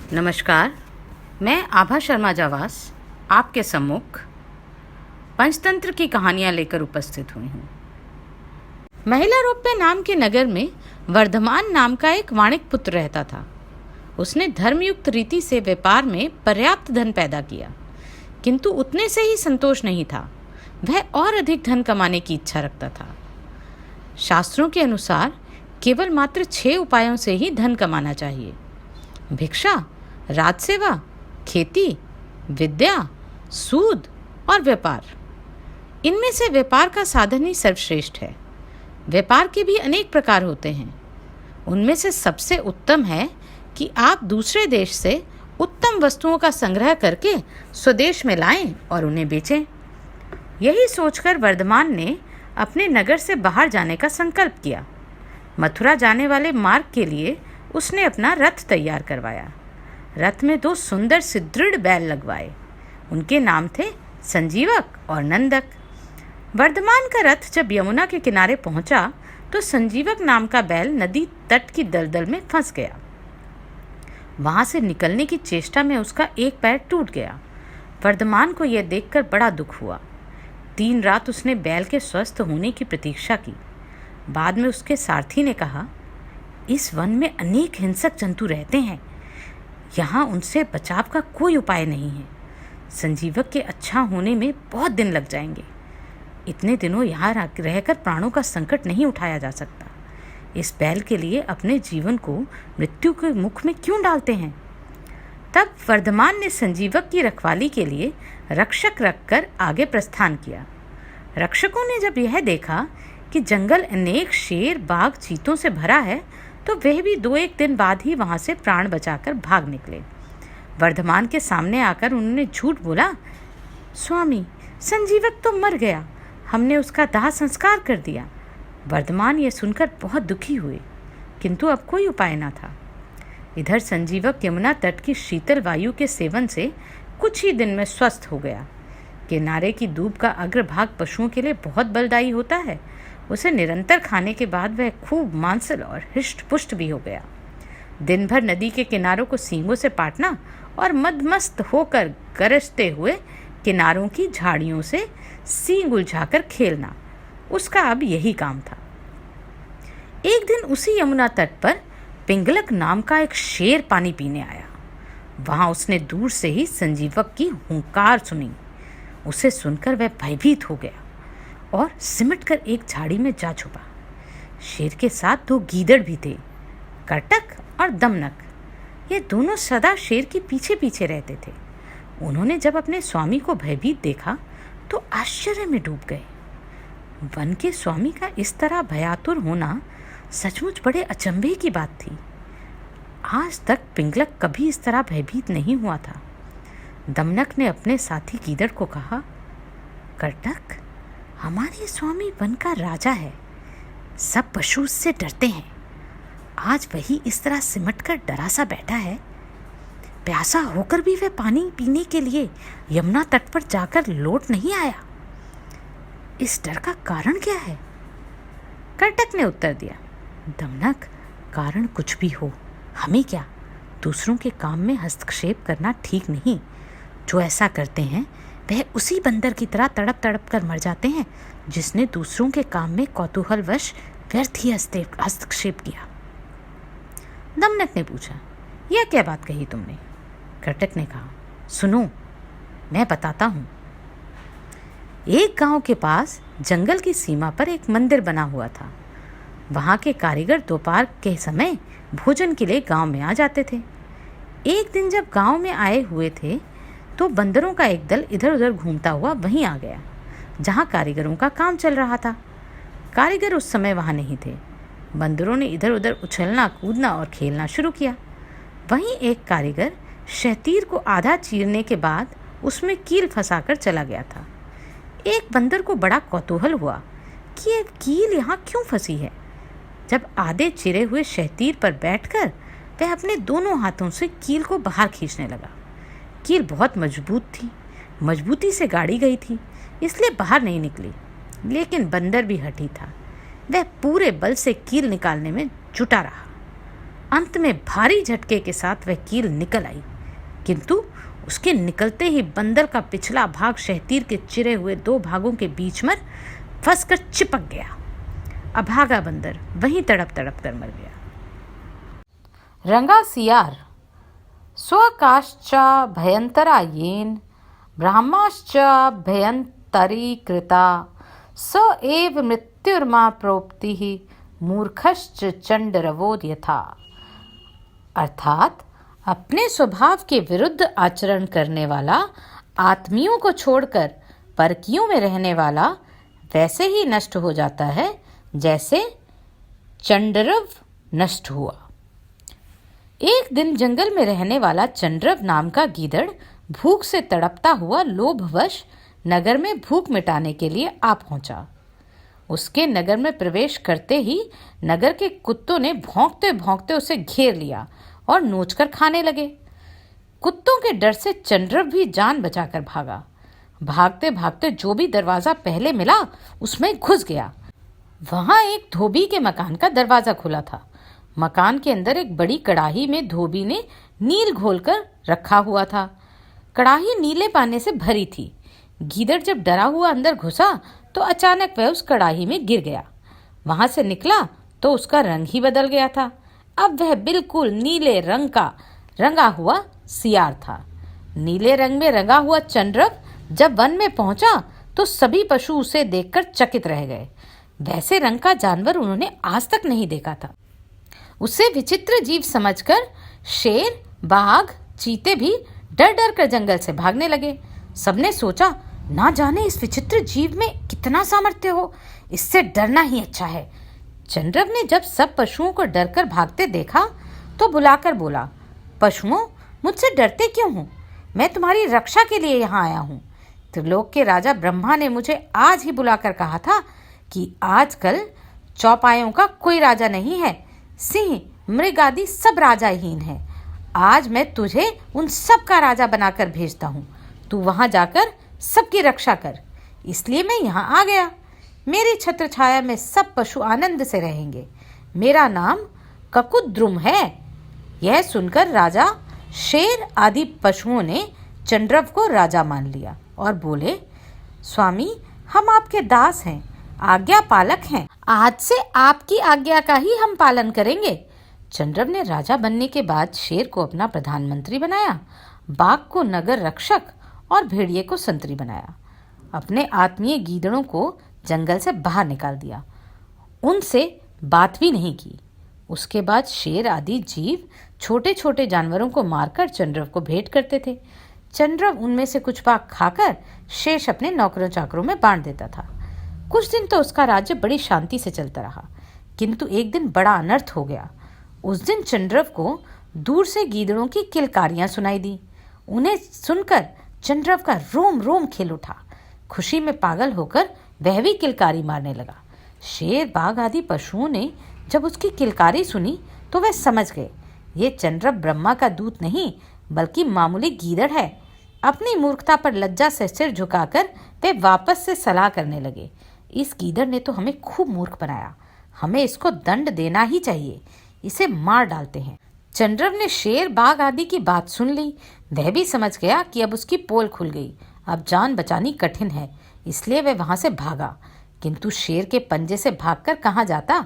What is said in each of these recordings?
नमस्कार, मैं आभा शर्मा जावास आपके सम्मुख पंचतंत्र की कहानियाँ लेकर उपस्थित हुई हूँ। महिलारोप्य नाम के नगर में वर्धमान नाम का एक वाणिक पुत्र रहता था। उसने धर्मयुक्त रीति से व्यापार में पर्याप्त धन पैदा किया, किंतु उतने से ही संतोष नहीं था। वह और अधिक धन कमाने की इच्छा रखता था। शास्त्रों के अनुसार केवल मात्र 6 उपायों से ही धन कमाना चाहिए: भिक्षा, राजसेवा, खेती, विद्या, सूद और व्यापार। इनमें से व्यापार का साधन ही सर्वश्रेष्ठ है। व्यापार के भी अनेक प्रकार होते हैं। उनमें से सबसे उत्तम है कि आप दूसरे देश से उत्तम वस्तुओं का संग्रह करके स्वदेश में लाएं और उन्हें बेचें। यही सोचकर वर्धमान ने अपने नगर से बाहर जाने का संकल्प किया। मथुरा जाने वाले मार्ग के लिए उसने अपना रथ तैयार करवाया। रथ में 2 सुंदर सुदृढ़ बैल लगवाए। उनके नाम थे संजीवक और नंदक। वर्धमान का रथ जब यमुना के किनारे पहुंचा तो संजीवक नाम का बैल नदी तट की दलदल में फंस गया। वहां से निकलने की चेष्टा में उसका एक पैर टूट गया। वर्धमान को यह देखकर बड़ा दुख हुआ। 3 रात उसने बैल के स्वस्थ होने की प्रतीक्षा की। बाद में उसके सारथी ने कहा, इस वन में अनेक हिंसक जंतु रहते हैं, यहाँ उनसे बचाव का कोई उपाय नहीं है। संजीवक के अच्छा होने में बहुत दिन लग जाएंगे। इतने दिनों यहाँ रहकर प्राणों का संकट नहीं उठाया जा सकता। इस बैल के लिए अपने जीवन को मृत्यु के मुख में क्यों डालते हैं? तब वर्धमान ने संजीवक की रखवाली के लिए रक्षक रखकर आगे प्रस्थान किया। रक्षकों ने जब यह देखा कि जंगल अनेक शेर, बाघ, चीतों से भरा है तो वह भी 2-1 दिन बाद ही वहां से प्राण बचाकर भाग निकले। वर्धमान के सामने आकर उन्होंने झूठ बोला, स्वामी, संजीवक तो मर गया, हमने उसका दाह संस्कार कर दिया। वर्धमान ये सुनकर बहुत दुखी हुए, किंतु अब कोई उपाय न था। इधर संजीवक यमुना तट की शीतल वायु के सेवन से कुछ ही दिन में स्वस्थ हो गया। किनारे की दूब का अग्रभाग पशुओं के लिए बहुत बलदायी होता है। उसे निरंतर खाने के बाद वह खूब मांसल और हृष्ट पुष्ट भी हो गया। दिन भर नदी के किनारों को सींगों से पाटना और मदमस्त होकर गरजते हुए किनारों की झाड़ियों से सींग उलझाकर खेलना उसका अब यही काम था। एक दिन उसी यमुना तट पर पिंगलक नाम का एक शेर पानी पीने आया। वहां उसने दूर से ही संजीवक की हुंकार सुनी। उसे सुनकर वह भयभीत हो गया और सिमटकर एक झाड़ी में जा छुपा। शेर के साथ 2 गीदड़ भी थे, करटक और दमनक। ये दोनों सदा शेर के पीछे पीछे रहते थे। उन्होंने जब अपने स्वामी को भयभीत देखा तो आश्चर्य में डूब गए। वन के स्वामी का इस तरह भयातुर होना सचमुच बड़े अचंभे की बात थी। आज तक पिंगलक कभी इस तरह भयभीत नहीं हुआ था। दमनक ने अपने साथी गीदड़ को कहा, करटक, हमारे स्वामी वन का राजा है। सब पशु उससे डरते हैं। आज वही इस तरह सिमटकर डरा सा बैठा है। प्यासा होकर भी वह पानी पीने के लिए यमुना तट पर जाकर लौट नहीं आया। इस डर का कारण क्या है? करटक ने उत्तर दिया, दमनक, कारण कुछ भी हो, हमें क्या? दूसरों के काम में हस्तक्षेप करना ठीक नहीं। जो ऐसा करते हैं वह उसी बंदर की तरह तड़प तड़प कर मर जाते हैं जिसने दूसरों के काम में कौतूहलवश व्यर्थ ही हस्तक्षेप किया। दमनक ने पूछा, यह क्या बात कही तुमने? करटक ने कहा, सुनो, मैं बताता हूँ। एक गांव के पास जंगल की सीमा पर एक मंदिर बना हुआ था। वहां के कारीगर दोपहर के समय भोजन के लिए गांव में आ जाते थे। एक दिन जब गांव में आए हुए थे तो बंदरों का एक दल इधर उधर घूमता हुआ वहीं आ गया जहां कारीगरों का काम चल रहा था। कारीगर उस समय वहां नहीं थे। बंदरों ने इधर उधर उछलना, कूदना और खेलना शुरू किया। वहीं एक कारीगर शहतीर को आधा चीरने के बाद उसमें कील फंसाकर चला गया था। एक बंदर को बड़ा कौतूहल हुआ कि ये कील यहाँ क्यों फंसी है। जब आधे चिरे हुए शहतीर पर बैठकर वह अपने दोनों हाथों से कील को बाहर खींचने लगा। कील बहुत मजबूत थी, मजबूती से गाड़ी गई थी, इसलिए बाहर नहीं निकली। लेकिन बंदर भी हठी था। वह पूरे बल से कील निकालने में जुटा रहा। अंत में भारी झटके के साथ वह कील निकल आई, किंतु उसके निकलते ही बंदर का पिछला भाग शहतीर के चिरे हुए 2 भागों के बीच में फंसकर चिपक गया। अभागा बंदर वहीं तड़प तड़प कर मर गया। रंगा सियार स्वकाश्च भयंतरा येन ब्रह्माश्च भयंतरीकृता स एव मृत्युर्मा प्रोक्तिः मूर्खश्च चंडरवो यथा। अर्थात अपने स्वभाव के विरुद्ध आचरण करने वाला आत्मियों को छोड़कर परकियों में रहने वाला वैसे ही नष्ट हो जाता है जैसे चंडरव नष्ट हुआ। एक दिन जंगल में रहने वाला चंडरव नाम का गीदड़ भूख से तड़पता हुआ लोभवश नगर में भूख मिटाने के लिए आ पहुंचा। उसके नगर में प्रवेश करते ही नगर के कुत्तों ने भौंकते भौंकते उसे घेर लिया और नोचकर खाने लगे। कुत्तों के डर से चंडरव भी जान बचाकर भागा। भागते भागते जो भी दरवाजा पहले मिला उसमें घुस गया। वहां एक धोबी के मकान का दरवाजा खुला था। मकान के अंदर एक बड़ी कड़ाही में धोबी ने नील घोलकर रखा हुआ था। कड़ाही नीले पानी से भरी थी। गीदड़ जब डरा हुआ अंदर घुसा तो अचानक वह उस कड़ाही में गिर गया। वहां से निकला तो उसका रंग ही बदल गया था। अब वह बिल्कुल नीले रंग का रंगा हुआ सियार था। नीले रंग में रंगा हुआ चंडरव जब वन में पहुंचा तो सभी पशु उसे देखकर चकित रह गए। वैसे रंग का जानवर उन्होंने आज तक नहीं देखा था। उसे विचित्र जीव समझकर शेर, बाघ, चीते भी डर डर कर जंगल से भागने लगे। सबने सोचा, ना जाने इस विचित्र जीव में कितना सामर्थ्य हो, इससे डरना ही अच्छा है। चंडरव ने जब सब पशुओं को डरकर भागते देखा तो बुलाकर बोला, पशुओं, मुझसे डरते क्यों हो? मैं तुम्हारी रक्षा के लिए यहाँ आया हूँ। त्रिलोक के राजा ब्रह्मा ने मुझे आज ही बुलाकर कहा था कि आजकल चौपायों का कोई राजा नहीं है। सिंह, मृग आदि सब राजाहीन हैं। आज मैं तुझे उन सब का राजा बनाकर भेजता हूँ। तू वहाँ जाकर सबकी रक्षा कर। इसलिए मैं यहाँ आ गया। मेरी छत्र छाया में सब पशु आनंद से रहेंगे। मेरा नाम ककुद्रुम है। यह सुनकर राजा, शेर आदि पशुओं ने चंडरव को राजा मान लिया और बोले, स्वामी, हम आपके दास हैं, आज्ञा पालक हैं। आज से आपकी आज्ञा का ही हम पालन करेंगे। चंडरव ने राजा बनने के बाद शेर को अपना प्रधानमंत्री बनाया, बाघ को नगर रक्षक और भेड़िए को संतरी बनाया। अपने आत्मीय गीदड़ों को जंगल से बाहर निकाल दिया। उनसे बात भी नहीं की। उसके बाद शेर आदि जीव छोटे छोटे जानवरों को मारकर चंडरव को भेंट करते थे। चंडरव उनमें से कुछ भाग खाकर शेष अपने नौकरों चाकरों में बांट देता था। कुछ दिन तो उसका राज्य बड़ी शांति से चलता रहा, किंतु एक दिन बड़ा अनर्थ हो गया। उस दिन चंडरव को दूर से गीदड़ों की किलकारियां सुनाई दी। उन्हें सुनकर चंडरव का रोम रोम खिल उठा। खुशी में पागल होकर वह भी किलकारी मारने लगा। शेर, बाघ आदि पशुओं ने जब उसकी किलकारी सुनी तो वह समझ गए, ये चंडरव ब्रह्मा का दूत नहीं बल्कि मामूली गीदड़ है। अपनी मूर्खता पर लज्जा से सिर झुकाकर वे वापस से सलाह करने लगे, इस गीदड़ ने तो हमें खूब मूर्ख बनाया, हमें इसको दंड देना ही चाहिए, इसे मार डालते हैं। चंडरव ने शेर, बाघ आदि की बात सुन ली। वह भी समझ गया कि अब उसकी पोल खुल गई, अब जान बचानी कठिन है, इसलिए वह वहां से भागा। किंतु शेर के पंजे से भागकर कहाँ जाता।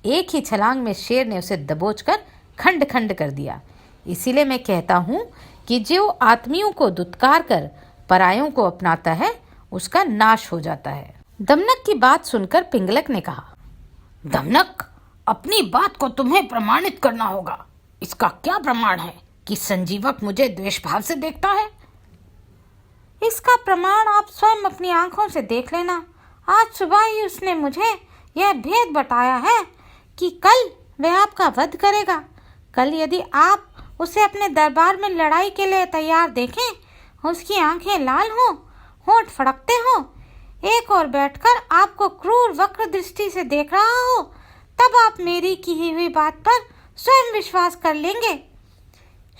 एक ही छलांग में शेर ने उसे दबोचकर खंड खंड कर दिया। इसीलिए मैं कहता हूँ कि जो आत्मियों को दुत्कार कर परायों को अपनाता है उसका नाश हो जाता है। दमनक की बात सुनकर पिंगलक ने कहा, दमनक, अपनी बात को तुम्हें प्रमाणित करना होगा। इसका क्या प्रमाण है कि संजीवक मुझे द्वेष भाव से देखता है? इसका प्रमाण आप स्वयं अपनी आंखों से देख लेना। आज सुबह ही उसने मुझे यह भेद बताया है कि कल वह आपका वध करेगा। कल यदि आप उसे अपने दरबार में लड़ाई के लिए तैयार देखें, उसकी आंखें लाल हों, होंठ फड़कते हों, एक और बैठकर आपको क्रूर वक्र दृष्टि से देख रहा हो, तब आप मेरी की हुई बात पर स्वयं विश्वास कर लेंगे।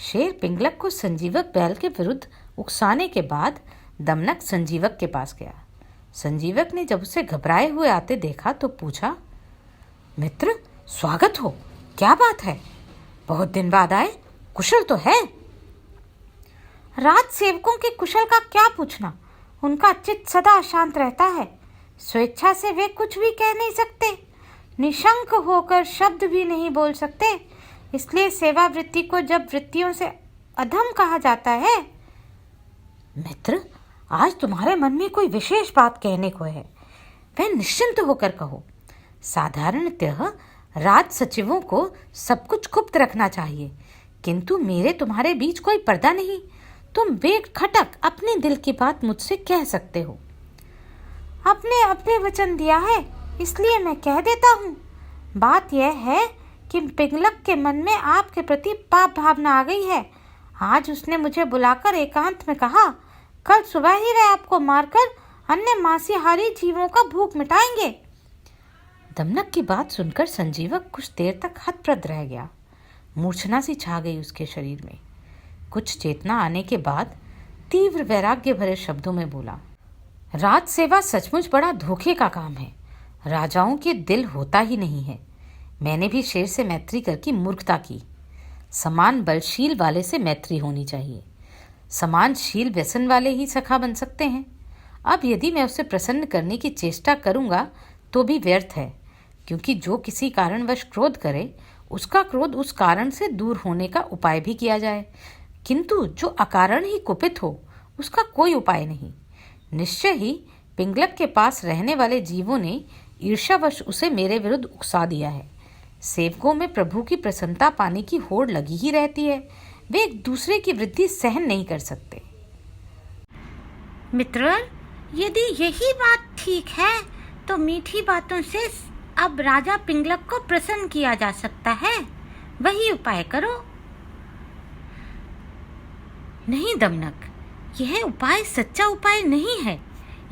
शेर पिंगलक को संजीवक बैल के विरुद्ध उकसाने के बाद दमनक संजीवक के पास गया। संजीवक ने जब उसे घबराए हुए आते देखा तो पूछा, मित्र, स्वागत हो, क्या बात है? बहुत दिन बाद आए, कुशल तो है? राज सेवकों के कुशल का क्या पूछना, उनका चित्त सदा अशांत रहता है। स्वेच्छा से वे कुछ भी कह नहीं सकते, निशंक होकर शब्द भी नहीं बोल सकते। इसलिए सेवा वृत्ति को जब वृत्तियों से अधम कहा जाता है। मित्र, आज तुम्हारे मन में कोई विशेष बात कहने को है, वह निश्चिंत होकर कहो। साधारणतः राज सचिवों को सब कुछ गुप्त रखना चाहिए, किंतु मेरे तुम्हारे बीच कोई पर्दा नहीं। तुम बेखटक अपने दिल की बात मुझसे कह सकते हो। आपने अपने वचन दिया है, इसलिए मैं कह देता हूँ। बात यह है कि पिंगलक के मन में आपके प्रति पाप भावना आ गई है। आज उसने मुझे बुलाकर एकांत में कहा, कल सुबह ही वह आपको मारकर अन्य मांसाहारी जीवों का भूख मिटाएंगे। दमनक की बात सुनकर संजीवक कुछ देर तक हतप्रद रह गया। मूर्छना सी छा गई उसके शरीर में। कुछ चेतना आने के बाद तीव्र वैराग्य भरे शब्दों में बोला, राज सेवा सचमुच बड़ा धोखे का काम है। राजाओं के दिल होता ही नहीं है। मैंने भी शेर से मैत्री करके मूर्खता की। समान बलशील वाले से मैत्री होनी चाहिए। समानशील व्यसन वाले ही सखा बन सकते हैं। अब यदि मैं उसे प्रसन्न करने की चेष्टा करूंगा तो भी व्यर्थ है, क्योंकि जो किसी कारणवश क्रोध करे उसका क्रोध उस कारण से दूर होने का उपाय भी किया जाए, किंतु जो अकारण ही कुपित हो उसका कोई उपाय नहीं। निश्चय ही पिंगलक के पास रहने वाले जीवों ने ईर्ष्यावश उसे मेरे विरुद्ध उकसा दिया है। सेवकों में प्रभु की प्रसन्नता पाने की होड़ लगी ही रहती है। वे एक दूसरे की वृद्धि सहन नहीं कर सकते। मित्र, यदि यही बात ठीक है तो मीठी बातों से अब राजा पिंगलक को प्रसन्न किया जा सकता है। वही उपाय करो। नहीं दमनक, यह उपाय सच्चा उपाय नहीं है।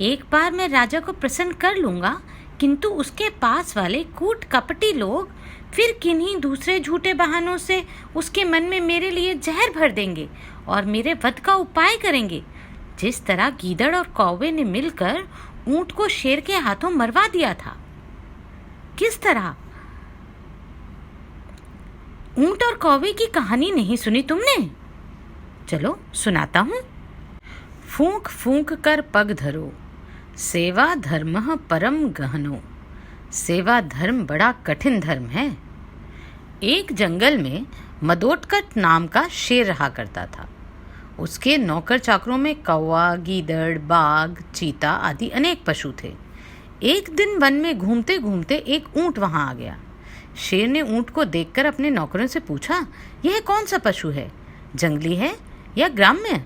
एक बार मैं राजा को प्रसन्न कर लूंगा, किंतु उसके पास वाले कूट कपटी लोग फिर किन्हीं दूसरे झूठे बहानों से उसके मन में मेरे लिए जहर भर देंगे और मेरे वध का उपाय करेंगे। जिस तरह गीदड़ और कौवे ने मिलकर ऊंट को शेर के हाथों मरवा दिया था। किस तरह? ऊंट और कौवे की कहानी नहीं सुनी तुमने? चलो सुनाता हूँ। फूंक फूंक कर पग धरो, सेवा धर्मः परम गहनो। सेवा धर्म बड़ा कठिन धर्म है। एक जंगल में मदोटकट नाम का शेर रहा करता था। उसके नौकर चाकरों में कौवा, गीदड़, बाघ, चीता आदि अनेक पशु थे। एक दिन वन में घूमते घूमते एक ऊंट वहां आ गया। शेर ने ऊंट को देखकर अपने नौकरों से पूछा, यह कौन सा पशु है, जंगली है या ग्राम्य?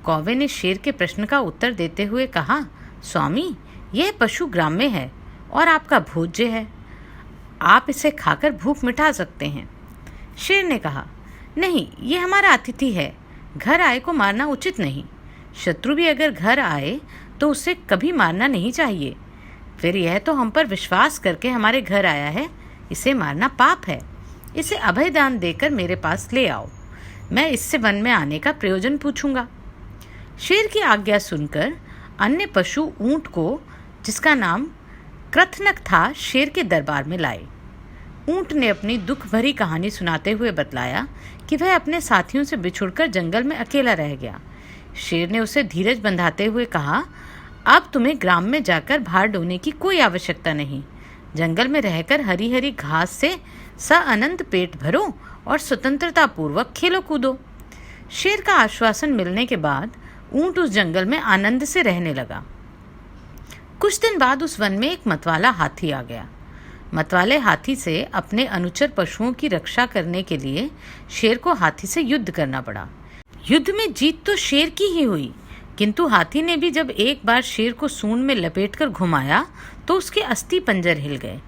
कौवे ने शेर के प्रश्न का उत्तर देते हुए कहा, स्वामी, यह पशु ग्राम्य है और आपका भोज्य है। आप इसे खाकर भूख मिटा सकते हैं। शेर ने कहा, नहीं, ये हमारा अतिथि है, घर आए को मारना उचित नहीं। शत्रु भी अगर घर आए तो उसे कभी मारना नहीं चाहिए। फिर यह तो हम पर विश्वास करके हमारे घर आया है, इसे मारना पाप है। इसे अभय दान देकर मेरे पास ले आओ, मैं इससे वन में आने का प्रयोजन पूछूंगा। शेर की आज्ञा सुनकर अन्य पशु ऊंट को, जिसका नाम कृतनक था, शेर के दरबार में लाए। ऊंट ने अपनी दुख भरी कहानी सुनाते हुए बतलाया कि वह अपने साथियों से बिछुड़कर जंगल में अकेला रह गया। शेर ने उसे धीरज बंधाते हुए कहा, अब तुम्हें ग्राम में जाकर भार ढोने की कोई आवश्यकता नहीं। जंगल में रहकर हरी हरी घास से अनंत पेट भरो और स्वतंत्रता पूर्वक खेलो कूदो। शेर का आश्वासन मिलने के बाद ऊंट उस जंगल में आनंद से रहने लगा। कुछ दिन बाद उस वन में एक मतवाला हाथी आ गया। मतवाले हाथी से अपने अनुचर पशुओं की रक्षा करने के लिए शेर को हाथी से युद्ध करना पड़ा। युद्ध में जीत तो शेर की ही हुई, किंतु हाथी ने भी जब एक बार शेर को सूंड में लपेटकर घुमाया तो उसके अस्थि पंजर हिल गए।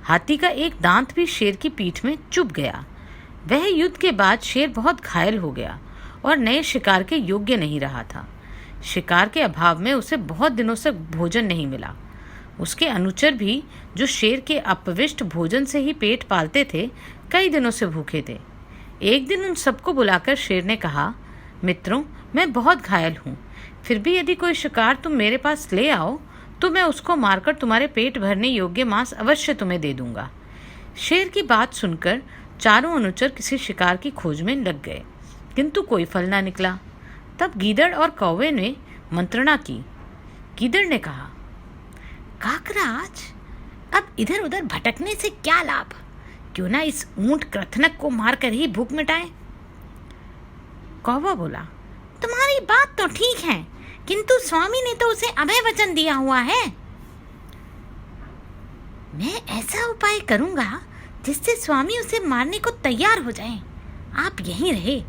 हाथी का एक दांत भी शेर की पीठ में चुभ गया। वह युद्ध के बाद शेर बहुत घायल हो गया और नए शिकार के योग्य नहीं रहा था। शिकार के अभाव में उसे बहुत दिनों से भोजन नहीं मिला। उसके अनुचर भी, जो शेर के अपविष्ट भोजन से ही पेट पालते थे, कई दिनों से भूखे थे। एक दिन उन सबको बुलाकर शेर ने कहा, मित्रों, मैं बहुत घायल हूँ, फिर भी यदि कोई शिकार तुम मेरे पास ले आओ तो मैं उसको मारकर तुम्हारे पेट भरने योग्य मांस अवश्य तुम्हें दे दूंगा। शेर की बात सुनकर चारों अनुचर किसी शिकार की खोज में लग गए, किंतु कोई फल ना निकला। तब गीदड़ और कौवे ने मंत्रणा की। गीदड़ ने कहा, काकराज, अब इधर उधर भटकने से क्या लाभ? क्यों ना इस ऊंट कृतनक को मारकर ही भूख मिटाएं। कौवा बोला, तुम्हारी बात तो ठीक है, किंतु स्वामी ने तो उसे अभय वचन दिया हुआ है। मैं ऐसा उपाय करूंगा जिससे स्वामी उसे मारने को तैयार हो जाएं। आप यहीं रहे,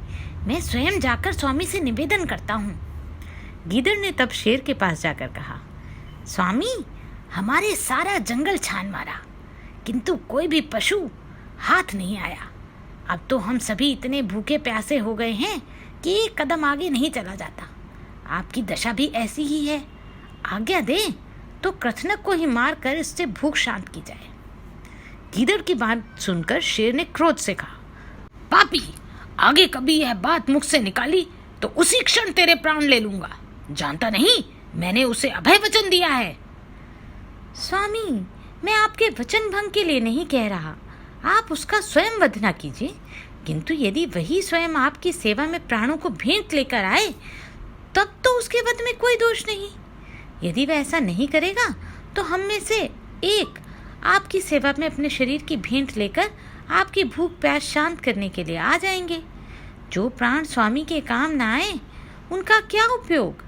मैं स्वयं जाकर स्वामी से निवेदन करता हूँ। गीदड़ ने तब शेर के पास जाकर कहा, स्वामी, हमारे सारा जंगल छान मारा, किंतु कोई भी पशु हाथ नहीं आया। अब तो हम सभी इतने भूखे प्यासे हो गए हैं कि एक कदम आगे नहीं चला जाता। आपकी दशा भी ऐसी ही है। आज्ञा दें तो कृतनक को ही मार कर इससे भूख शांत की जाए। गीदड़ की बात सुनकर शेर ने क्रोध से कहा, पापी, आगे कभी यह बात मुख से निकाली तो उसी क्षण तेरे प्राण ले लूंगा। जानता नहीं मैंने उसे अभय वचन दिया है। स्वामी, मैं आपके वचन भंग के लिए नहीं कह रहा, आप उसका स्वयं वध न कीजिए, किंतु यदि वही स्वयं आपकी सेवा में प्राणों को भेंट लेकर आए तब तो उसके वध में कोई दोष नहीं। यदि वह ऐसा नहीं करेगा तो हम में से एक आपकी सेवा में अपने शरीर की भेंट लेकर आपकी भूख प्यास शांत करने के लिए आ जाएंगे। जो प्राण स्वामी के काम न आए उनका क्या उपयोग?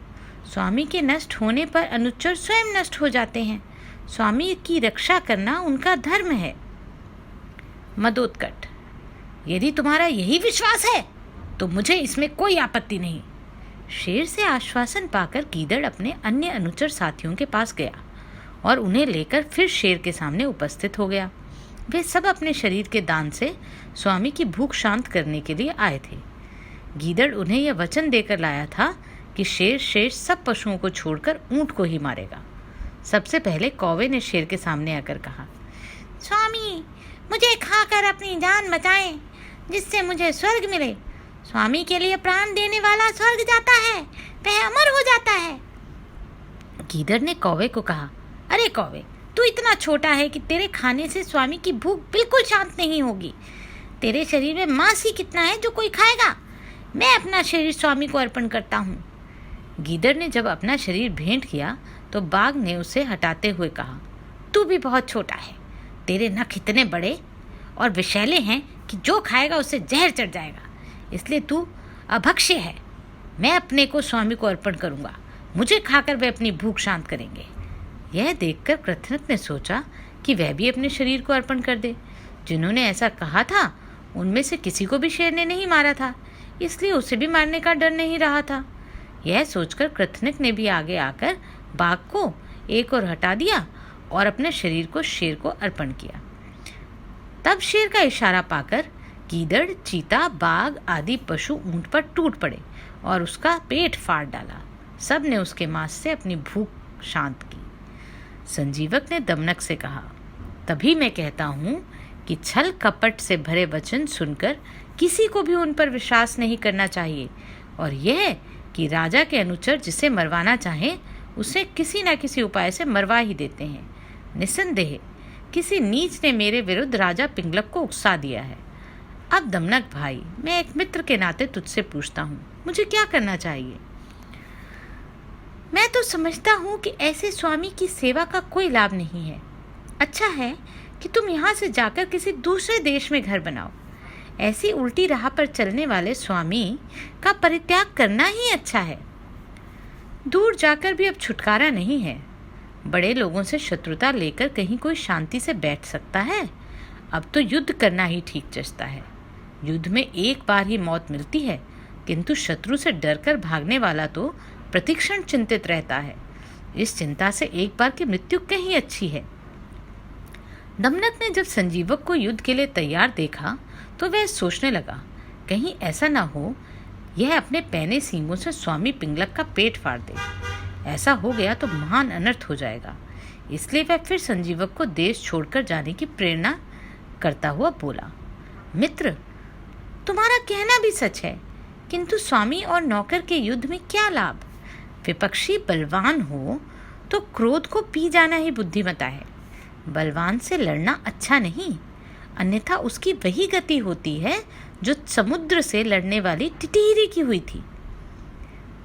स्वामी के नष्ट होने पर अनुचर स्वयं नष्ट हो जाते हैं। स्वामी की रक्षा करना उनका धर्म है। मदोत्कट, यदि तुम्हारा यही विश्वास है तो मुझे इसमें कोई आपत्ति नहीं। शेर से आश्वासन पाकर गीदड़ अपने अन्य अनुचर साथियों के पास गया और उन्हें लेकर फिर शेर के सामने उपस्थित हो गया। वे सब अपने शरीर के दान से स्वामी की भूख शांत करने के लिए आए थे। गीदड़ उन्हें यह वचन देकर लाया था कि शेर शेष सब पशुओं को छोड़कर ऊंट को ही मारेगा। सबसे पहले कौवे ने शेर के सामने आकर कहा, स्वामी, मुझे खाकर अपनी जान बचाएं, जिससे मुझे स्वर्ग मिले। स्वामी के लिए प्राण देने वाला स्वर्ग जाता है, वह अमर हो जाता है। गीदड़ ने कौवे को कहा, अरे कौवे, तू इतना छोटा है कि तेरे खाने से स्वामी की भूख बिल्कुल शांत नहीं होगी। तेरे शरीर में मांस ही कितना है जो कोई खाएगा। मैं अपना शरीर स्वामी को अर्पण करता हूँ। गीदड़ ने जब अपना शरीर भेंट किया तो बाघ ने उसे हटाते हुए कहा, तू भी बहुत छोटा है। तेरे नख इतने बड़े और विषैले हैं कि जो खाएगा उसे जहर चढ़ जाएगा, इसलिए तू अभक्ष्य है। मैं अपने को स्वामी को अर्पण करूँगा, मुझे खाकर वे अपनी भूख शांत करेंगे। यह देखकर कृतनक ने सोचा कि वह भी अपने शरीर को अर्पण कर दे। जिन्होंने ऐसा कहा था उनमें से किसी को भी शेर ने नहीं मारा था, इसलिए उसे भी मारने का डर नहीं रहा था। यह सोचकर कृतनक ने भी आगे आकर बाघ को एक और हटा दिया और अपने शरीर को शेर को अर्पण किया। तब शेर का इशारा पाकर गीदड़, चीता, बाघ आदि पशु ऊंट पर टूट पड़े और उसका पेट फाड़ डाला। सब ने उसके मांस से अपनी भूख शांत की। संजीवक ने दमनक से कहा, तभी मैं कहता हूँ कि छल कपट से भरे वचन सुनकर किसी को भी उन पर विश्वास नहीं करना चाहिए, और यह कि राजा के अनुचर जिसे मरवाना चाहें उसे किसी न किसी उपाय से मरवा ही देते हैं। निस्संदेह किसी नीच ने मेरे विरुद्ध राजा पिंगलक को उकसा दिया है। अब दमनक भाई, मैं एक मित्र के नाते तुझसे पूछता हूँ, मुझे क्या करना चाहिए? मैं तो समझता हूँ कि ऐसे स्वामी की सेवा का कोई लाभ नहीं है। अच्छा है कि तुम यहाँ से जाकर किसी दूसरे देश में घर बनाओ। ऐसी उल्टी राह पर चलने वाले स्वामी का परित्याग करना ही अच्छा है। दूर जाकर भी अब छुटकारा नहीं है। बड़े लोगों से शत्रुता लेकर कहीं कोई शांति से बैठ सकता है? अब तो युद्ध करना ही ठीक जचता है। युद्ध में एक बार ही मौत मिलती है, किंतु शत्रु से डरकर भागने वाला तो प्रतिक्षण चिंतित रहता है। इस चिंता से एक बार की मृत्यु कहीं अच्छी है। दमनक ने जब संजीवक को युद्ध के लिए तैयार देखा तो वह सोचने लगा, कहीं ऐसा ना हो यह अपने पैने सींगों से स्वामी पिंगलक का पेट फाड़ दे। ऐसा हो गया तो महान अनर्थ हो जाएगा। इसलिए वह फिर संजीवक को देश छोड़कर जाने की प्रेरणा करता हुआ बोला, मित्र, तुम्हारा कहना भी सच है, किंतु स्वामी और नौकर के युद्ध में क्या लाभ? विपक्षी बलवान हो तो क्रोध को पी जाना ही बुद्धिमता है। बलवान से लड़ना अच्छा नहीं। अन्यथा उसकी वही गति होती है जो समुद्र से लड़ने वाली टिटीरी की हुई थी।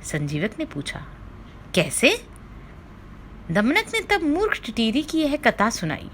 संजीवक ने पूछा, कैसे? दमनक ने तब मूर्ख टिटीरी की यह कथा सुनाई।